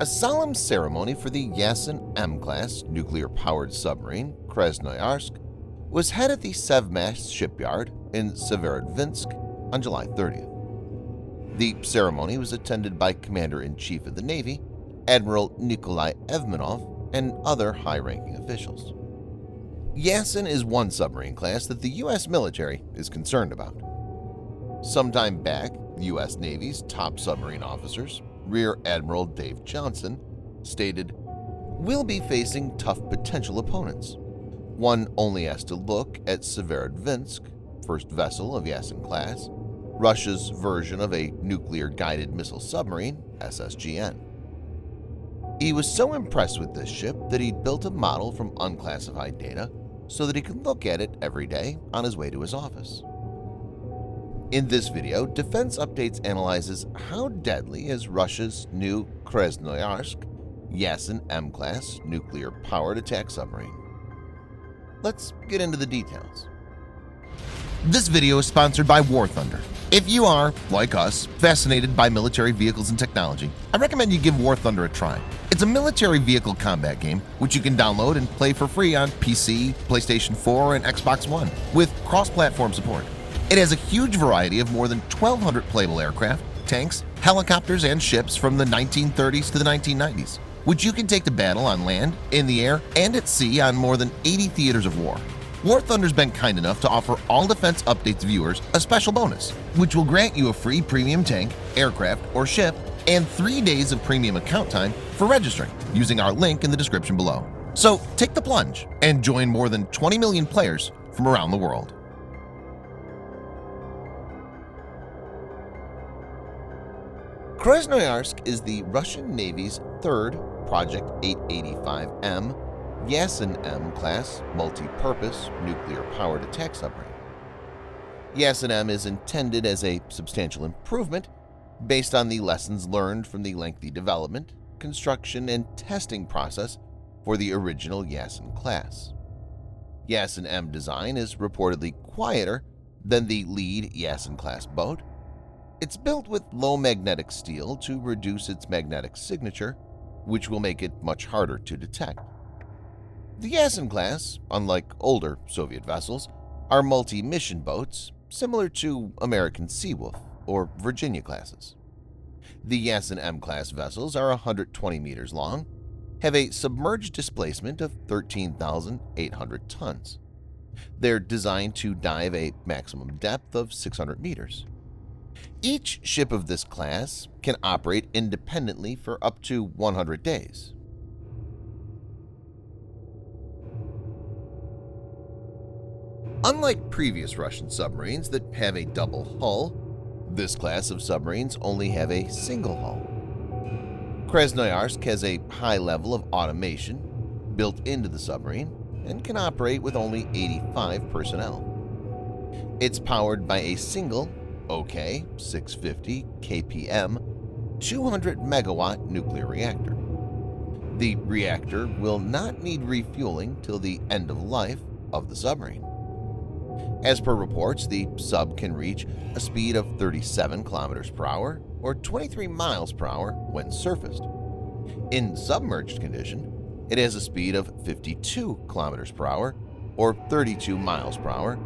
A solemn ceremony for the Yasen M-class nuclear-powered submarine Krasnoyarsk was held at the Sevmash shipyard in Severodvinsk on July 30th. The ceremony was attended by Commander-in-Chief of the Navy, Admiral Nikolai Evmenov, and other high-ranking officials. Yasen is one submarine class that the U.S. military is concerned about. Sometime back, the U.S. Navy's top submarine officers, Rear Admiral Dave Johnson, stated, "We'll be facing tough potential opponents. One only has to look at Severodvinsk, first vessel of Yasen class, Russia's version of a nuclear-guided missile submarine, SSGN. He was so impressed with this ship that he built a model from unclassified data so that he could look at it every day on his way to his office." In this video, Defense Updates analyzes how deadly is Russia's new Krasnoyarsk Yasen M-class nuclear-powered attack submarine. Let's get into the details. This video is sponsored by War Thunder. If you are, like us, fascinated by military vehicles and technology, I recommend you give War Thunder a try. It's a military vehicle combat game which you can download and play for free on PC, PlayStation 4, and Xbox One with cross-platform support. It has a huge variety of more than 1,200 playable aircraft, tanks, helicopters, and ships from the 1930s to the 1990s, which you can take to battle on land, in the air, and at sea on more than 80 theaters of war. War Thunder's been kind enough to offer all Defense Updates viewers a special bonus, which will grant you a free premium tank, aircraft, or ship, and 3 days of premium account time for registering using our link in the description below. So take the plunge and join more than 20 million players from around the world. Krasnoyarsk is the Russian Navy's third Project 885M Yasen M class multi-purpose nuclear-powered attack submarine. Yasen M is intended as a substantial improvement based on the lessons learned from the lengthy development, construction, and testing process for the original Yasen class. Yasen M design is reportedly quieter than the lead Yasen class boat. It's built with low magnetic steel to reduce its magnetic signature, which will make it much harder to detect. The Yasen class, unlike older Soviet vessels, are multi-mission boats similar to American Seawolf or Virginia classes. The Yasen M-class vessels are 120 meters long, have a submerged displacement of 13,800 tons. They're designed to dive a maximum depth of 600 meters. Each ship of this class can operate independently for up to 100 days. Unlike previous Russian submarines that have a double hull, this class of submarines only have a single hull. Krasnoyarsk has a high level of automation built into the submarine and can operate with only 85 personnel. It's powered by a single OK 650 kpm 200 megawatt nuclear reactor. The reactor will not need refueling till the end of life of the submarine. As per reports, the sub can reach a speed of 37 kilometers per hour or 23 miles per hour when surfaced. In submerged condition, it has a speed of 52 kilometers per hour or 32 miles per hour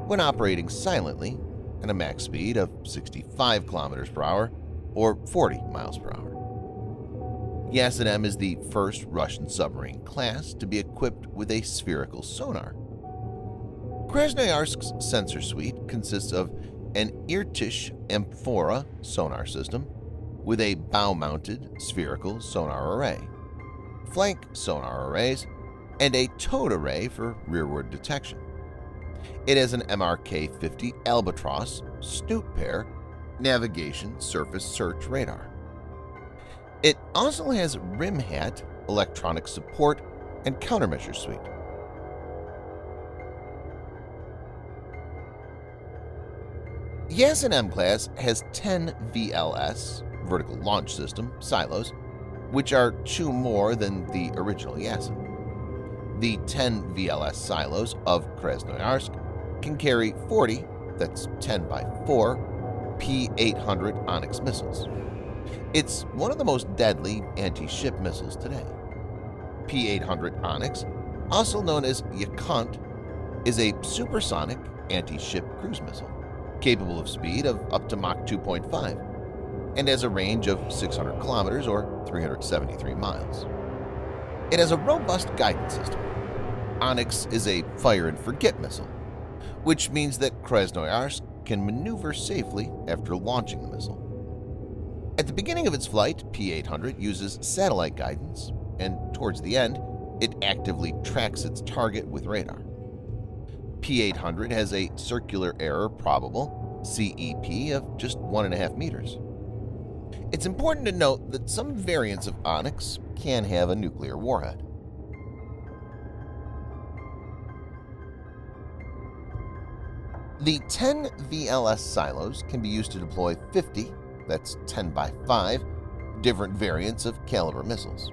when operating silently, and a max speed of 65 kilometers per hour or 40 miles per hour. Yasen M is the first Russian submarine class to be equipped with a spherical sonar. Krasnoyarsk's sensor suite consists of an Irtish Amphora sonar system with a bow-mounted spherical sonar array, flank sonar arrays, and a towed array for rearward detection. It has an MRK-50 Albatross snoot pair navigation surface search radar. It also has rim hat, electronic support, and countermeasure suite. Yasen M class has 10 VLS vertical launch system silos, which are 2 more than the original Yasen. The 10 VLS silos of Krasnoyarsk can carry 40, that's 10 by 4, P-800 Onyx missiles. It's one of the most deadly anti-ship missiles today. P-800 Onyx, also known as Yakunt, is a supersonic anti-ship cruise missile, capable of speed of up to Mach 2.5, and has a range of 600 kilometers or 373 miles. It has a robust guidance system. Onyx is a fire-and-forget missile, which means that Krasnoyarsk can maneuver safely after launching the missile. At the beginning of its flight, P-800 uses satellite guidance, and towards the end, it actively tracks its target with radar. P-800 has a circular error probable, CEP, of just 1.5 meters. It's important to note that some variants of Onyx can have a nuclear warhead. The 10 VLS silos can be used to deploy 50, that's 10 by 5, different variants of Caliber missiles.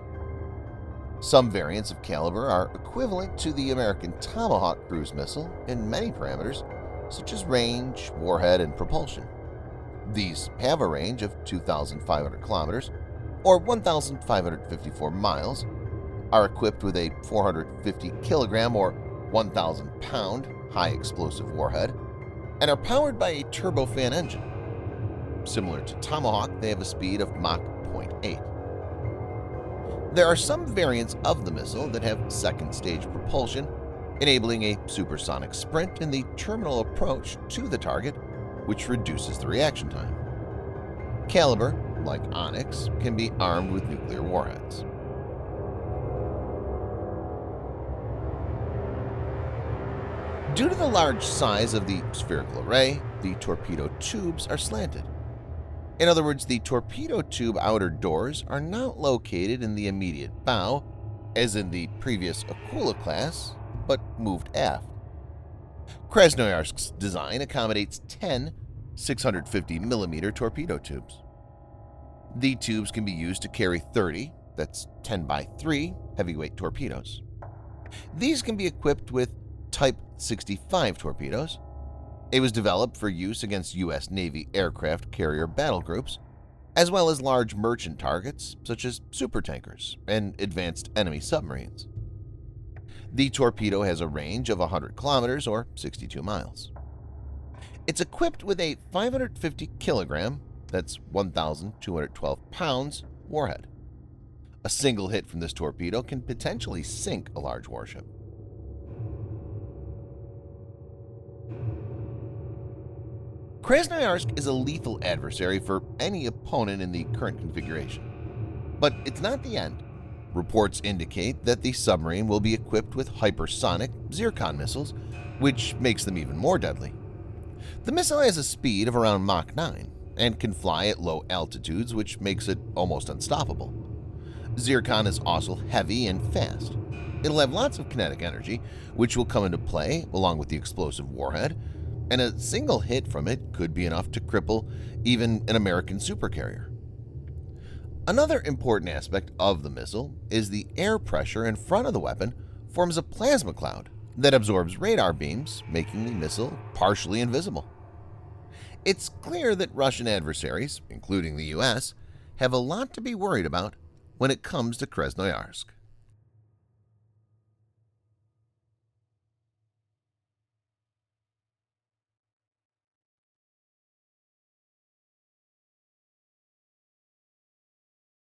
Some variants of Caliber are equivalent to the American Tomahawk cruise missile in many parameters, such as range, warhead, and propulsion. These have a range of 2,500 kilometers or 1,554 miles, are equipped with a 450 kilogram or 1,000 pound high explosive warhead, and are powered by a turbofan engine. Similar to Tomahawk, they have a speed of Mach 0.8. There are some variants of the missile that have second-stage propulsion, enabling a supersonic sprint in the terminal approach to the target, which reduces the reaction time. Caliber, like Onyx, can be armed with nuclear warheads. Due to the large size of the spherical array, the torpedo tubes are slanted. In other words, the torpedo tube outer doors are not located in the immediate bow, as in the previous Akula class, but moved aft. Krasnoyarsk's design accommodates 10 650mm torpedo tubes. The tubes can be used to carry 30, that's 10 by 3, heavyweight torpedoes. These can be equipped with Type 65 torpedoes. It was developed for use against U.S. Navy aircraft carrier battle groups, as well as large merchant targets such as supertankers and advanced enemy submarines. The torpedo has a range of 100 kilometers or 62 miles. It's equipped with a 550 kilogram, that's 1,212 pounds, warhead. A single hit from this torpedo can potentially sink a large warship. Krasnoyarsk is a lethal adversary for any opponent in the current configuration. But it's not the end. Reports indicate that the submarine will be equipped with hypersonic Zircon missiles, which makes them even more deadly. The missile has a speed of around Mach 9 and can fly at low altitudes, which makes it almost unstoppable. Zircon is also heavy and fast. It'll have lots of kinetic energy, which will come into play along with the explosive warhead, and a single hit from it could be enough to cripple even an American supercarrier. Another important aspect of the missile is the air pressure in front of the weapon forms a plasma cloud that absorbs radar beams, making the missile partially invisible. It's clear that Russian adversaries, including the U.S., have a lot to be worried about when it comes to Krasnoyarsk.